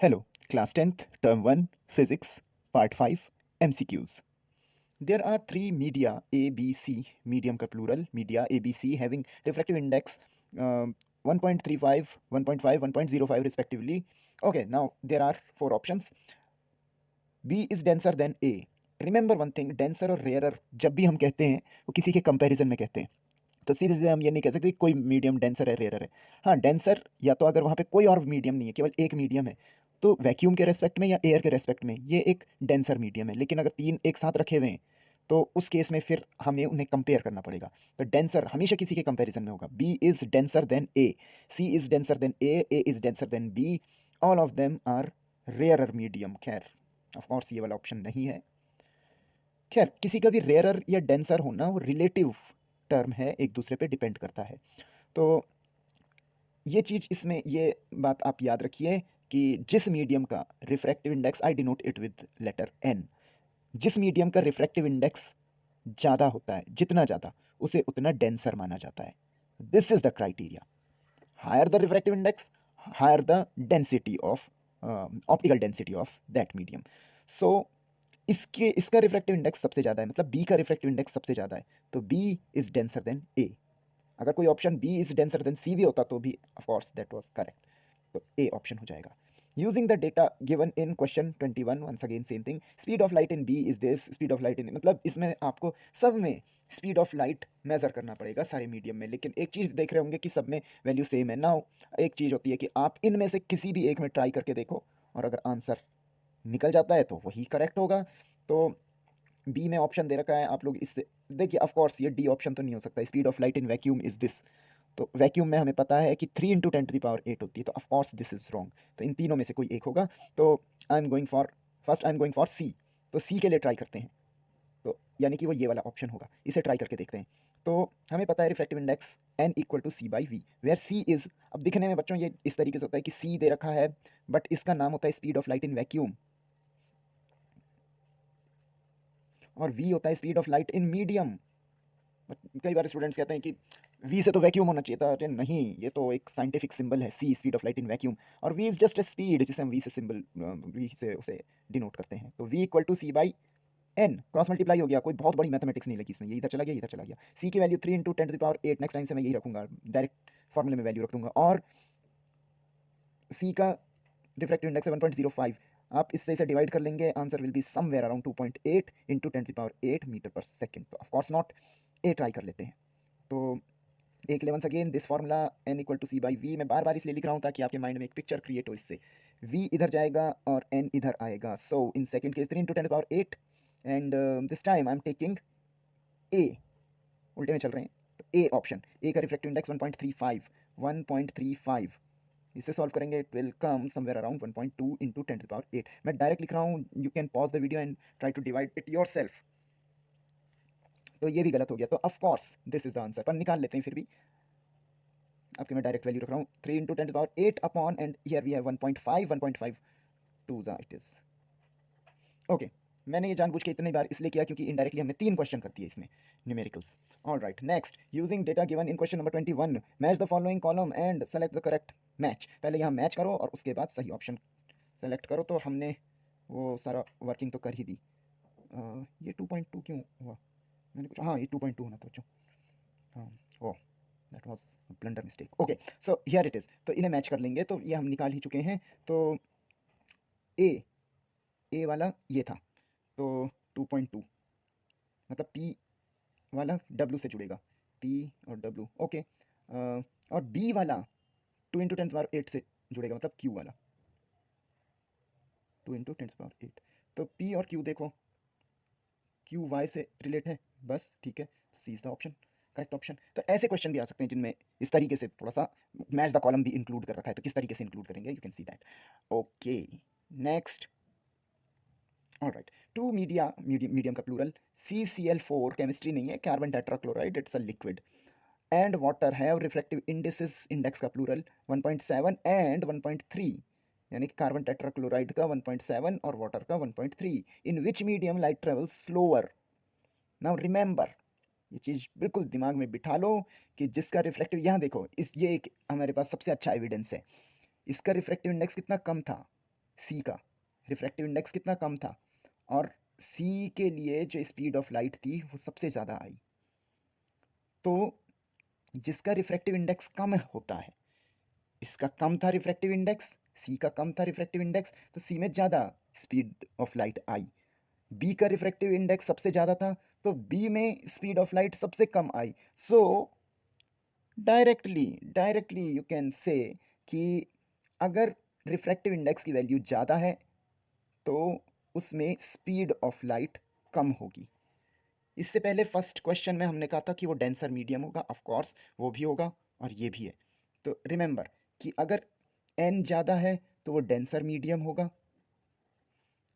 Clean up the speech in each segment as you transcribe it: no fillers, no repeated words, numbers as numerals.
Hello, Class 10th, Term 1, Physics, Part 5, MCQs. There are three media A, B, C, medium का plural, media A, B, C having refractive index 1.35, 1.5, 1.05 respectively. Okay, now there are four options. B is denser than A. Remember one thing, denser और rarer जब भी हम कहते हैं वो किसी के कंपैरिजन में कहते हैं, तो सीधे सीधे हम ये नहीं कह सकते कि कोई मीडियम डेंसर है रेयर है। हाँ, डेंसर या तो अगर वहाँ पे कोई और मीडियम नहीं है, केवल एक मीडियम है, तो वैक्यूम के रेस्पेक्ट में या एयर के रेस्पेक्ट में ये एक डेंसर मीडियम है। लेकिन अगर तीन एक साथ रखे हुए हैं तो उस केस में फिर हमें उन्हें कंपेयर करना पड़ेगा। तो डेंसर हमेशा किसी के कंपैरिजन में होगा। B is denser than A, C is denser than A is denser than B, all of them are rarer medium. खैर ऑफ कोर्स ये वाला ऑप्शन नहीं है। खैर किसी का भी रेयरर या डेंसर होना वो रिलेटिव टर्म है, एक दूसरे पे डिपेंड करता है। तो ये चीज़ इसमें ये बात आप याद रखिए कि जिस मीडियम का refractive index, I denote it with letter N, जिस मीडियम का रिफ्रैक्टिव इंडेक्स ज़्यादा होता है, जितना ज़्यादा उसे उतना डेंसर माना जाता है। This is the criteria. Higher the refractive index, higher the density of optical density of that medium. So इसका रिफ्रैक्टिव इंडेक्स सबसे ज़्यादा है, मतलब बी का रिफ्रैक्टिव इंडेक्स सबसे ज़्यादा है, तो B is denser than A. अगर कोई option B is denser than C भी होता तो भी of course that was correct, तो ए ऑप्शन हो जाएगा। Using the data given in question 21, once again same thing, speed of light in B is this, speed of light in, मतलब इसमें आपको सब में स्पीड ऑफ लाइट मेजर करना पड़ेगा सारे मीडियम में। लेकिन एक चीज़ देख रहे होंगे कि सब में वैल्यू सेम है। नाउ एक चीज़ होती है कि आप इनमें से किसी भी एक में ट्राई करके देखो, और अगर आंसर निकल जाता है तो वही करेक्ट होगा। तो बी में ऑप्शन दे रखा है, आप लोग इससे देखिए, ऑफ कोर्स ये डी ऑप्शन तो नहीं हो सकता। Speed of light in vacuum is this, तो वैक्यूम में हमें पता है कि 3 × 10⁸ होती है, तो of course this is wrong. तो इन तीनों में से कोई एक होगा। तो आई एम गोइंग फॉर सी। तो सी के लिए ट्राई करते हैं, तो यानी कि वो ये वाला ऑप्शन होगा, इसे ट्राई करके देखते हैं। तो हमें पता है refractive index n equal to C by V, where C is, अब दिखने में बच्चों ये इस तरीके से होता है कि सी दे रखा है, बट इसका नाम होता है speed of light in vacuum, और वी होता है speed of light in medium. कई बार स्टूडेंट्स कहते हैं कि वी से तो वैक्यूम होना चाहिए था। अरे नहीं, ये तो एक साइंटिफिक सिंबल है, c speed of light in vacuum, और v is just a speed जिसे हम वी से सिंबल वी से उसे डिनोट करते हैं। तो V equal to C by N, cross multiply हो गया, कोई बहुत बड़ी मैथमेटिक्स नहीं लगी इसमें, ये इधर चला गया, इधर चला गया। सी की वैल्यू 3 × 10⁸, नेक्स्ट टाइम से मैं यही रखूंगा, डायरेक्ट फॉर्मूले में वैल्यू रख दूंगा। और सी का रिफ्रैक्टिव इंडेक्स है 1.05, आप इससे इसे डिवाइड कर लेंगे, answer will be somewhere around 2.8 × 10⁸ metre पर सेकेंड। तो ऑफकोर्स नॉट, ए ट्राई कर लेते हैं। तो एक लेवंस again this formula n equal to C by v, मैं बार बार इसलिए लिख रहा हूँ ताकि आपके माइंड में एक पिक्चर क्रिएट हो इससे। v इधर जाएगा और n इधर आएगा। So in second case 3 × 10⁸, and this time I am taking a, उल्टे में चल रहे हैं, तो ए ऑप्शन, ए का रिफ्रैक्टिव इंडेक्स 1.35, 1.35, इसे सॉल्व करेंगे it will come somewhere around 1.2 × 10⁸। मैं डायरेक्ट लिख रहा हूँ, you can pause the video and try to divide it yourself. तो ये भी गलत हो गया, तो of course this is the answer, पर निकाल लेते हैं फिर भी। आपके मैं डायरेक्ट वैल्यू रख रहा हूँ 3 × 10⁸ upon, and here we have 1.5, 1.5 to ज़ा इट इज ओके। मैंने ये जानबूझ के इतनी बार इसलिए किया क्योंकि इनडायरेक्टली हमने 3 क्वेश्चन कर दिए इसमें numericals. All right, next, using data given in question number 21, match the following column and select the correct match. पहले यहाँ मैच करो और उसके बाद सही ऑप्शन सेलेक्ट करो। तो हमने वो सारा वर्किंग तो कर ही दी। ये 2.2 क्यों हुआ, मैंने कुछ, हाँ ये 2.2 होना था बच्चों। हाँ, oh that was blunder mistake. Okay, so here it is. तो इन्हें मैच कर लेंगे, तो ये हम निकाल ही चुके हैं। तो ए ए वाला ये था, तो 2.2 मतलब पी वाला डब्ल्यू से जुड़ेगा, पी और डब्ल्यू। ओके, और बी वाला 2 × 10⁸ से जुड़ेगा, मतलब क्यू वाला 2 × 10⁸। तो पी और क्यू देखो, क्यू वाई से रिलेट है, बस ठीक है, C is the option, correct option. तो ऐसे क्वेश्चन भी आ सकते हैं जिनमें इस तरीके से थोड़ा सा मैच द कॉलम भी इंक्लूड कर रखा है, तो किस तरीके से इंक्लूड करेंगे, you can see that. Okay, next. All right, two medium का प्लूरल, CCl4 केमिस्ट्री नहीं है, carbon tetrachloride, it's a liquid, and water have refractive indices, index का प्लूरल 1.7 एंड 1.3, यानी कि कार्बन टेट्राक्लोराइड का 1.7 और वाटर का 1.3। In which medium light travels slower. Now remember, ये चीज़ बिल्कुल दिमाग में बिठा लो कि जिसका रिफ्रैक्टिव, यहाँ देखो, इस ये एक हमारे पास सबसे अच्छा एविडेंस है, इसका रिफ्रैक्टिव इंडेक्स कितना कम था, सी का रिफ्रैक्टिव इंडेक्स कितना कम था, और सी के लिए जो स्पीड ऑफ लाइट थी वो सबसे ज़्यादा आई। तो जिसका रिफ्रैक्टिव इंडेक्स कम होता है, इसका कम था रिफ्रैक्टिव इंडेक्स, सी का कम था रिफ्रैक्टिव इंडेक्स, तो सी में ज़्यादा स्पीड ऑफ लाइट आई। बी का रिफ्रैक्टिव इंडेक्स सबसे ज़्यादा था, तो बी में स्पीड ऑफ लाइट सबसे कम आई। So directly you can say कि अगर रिफ्रैक्टिव इंडेक्स की वैल्यू ज़्यादा है तो उसमें स्पीड ऑफ लाइट कम होगी। इससे पहले फर्स्ट क्वेश्चन में हमने कहा था कि वो डेंसर मीडियम होगा, ऑफ कोर्स वो भी होगा और ये भी है। तो रिमेंबर कि अगर n ज़्यादा है तो वो डेंसर मीडियम होगा,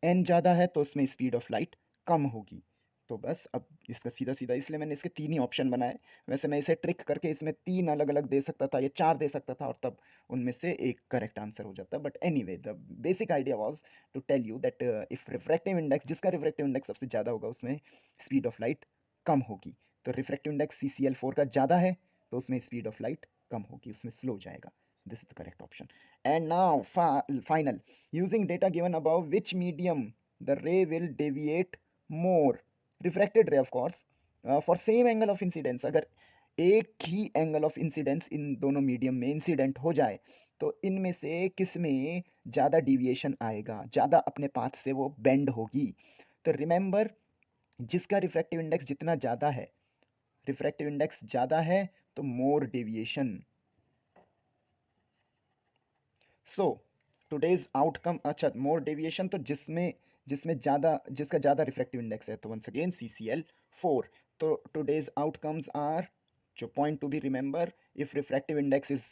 n ज़्यादा है तो उसमें स्पीड ऑफ लाइट कम होगी। तो बस अब इसका सीधा सीधा, इसलिए मैंने इसके तीन ही ऑप्शन बनाए। वैसे मैं इसे ट्रिक करके इसमें तीन अलग अलग दे सकता था या चार दे सकता था और तब उनमें से एक करेक्ट आंसर हो जाता। But anyway the basic idea was to tell you that if refractive index, जिसका रिफ्रैक्टिव इंडेक्स सबसे ज़्यादा होगा उसमें स्पीड ऑफ लाइट कम होगी। तो रिफ्रैक्टिव इंडेक्स CCl4 का ज़्यादा है तो उसमें स्पीड ऑफ लाइट कम होगी, उसमें स्लो जाएगा। This is the correct option. And now final, using data given above, which medium the ray will deviate more? Refracted ray, of course, for same angle of incidence। अगर एक ही angle of incidence in दोनों medium में incident हो जाए तो इनमें से किस में ज़्यादा डिविएशन आएगा, ज़्यादा अपने पाथ से वो बेंड होगी। तो रिमेंबर, जिसका रिफ्रैक्टिव इंडेक्स जितना ज़्यादा है, रिफ्रैक्टिव इंडेक्स ज़्यादा है तो मोर डेविएशन। सो टुडेज आउटकम, अच्छा मोर डेविएशन, तो जिसमें जिसमें ज़्यादा, जिसका ज़्यादा रिफ्रैक्टिव इंडेक्स है, तो वंस अगेन CCl4। तो टुडेज आउटकम्स आर, जो point to be remember, if refractive index is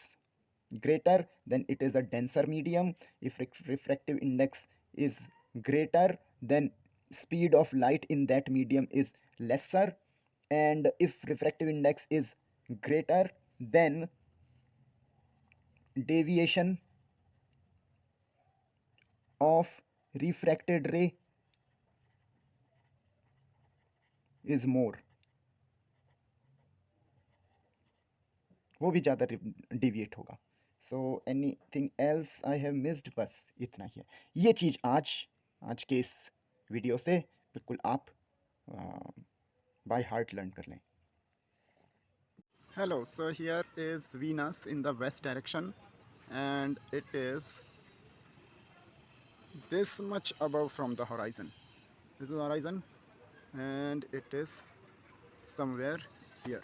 greater then it is a denser medium. If refractive index is greater then speed of light in that medium is lesser, and if refractive index is greater then deviation of refracted ray is more, वो भी ज़्यादा deviate होगा। So any thing else I have missed? बस इतना ही है। ये चीज़ आज के इस वीडियो से बिल्कुल आप बाय हार्ट लर्न कर लें। Hello, so here is Venus in the west direction and it is this much above from the horizon. This is the horizon and it is somewhere here.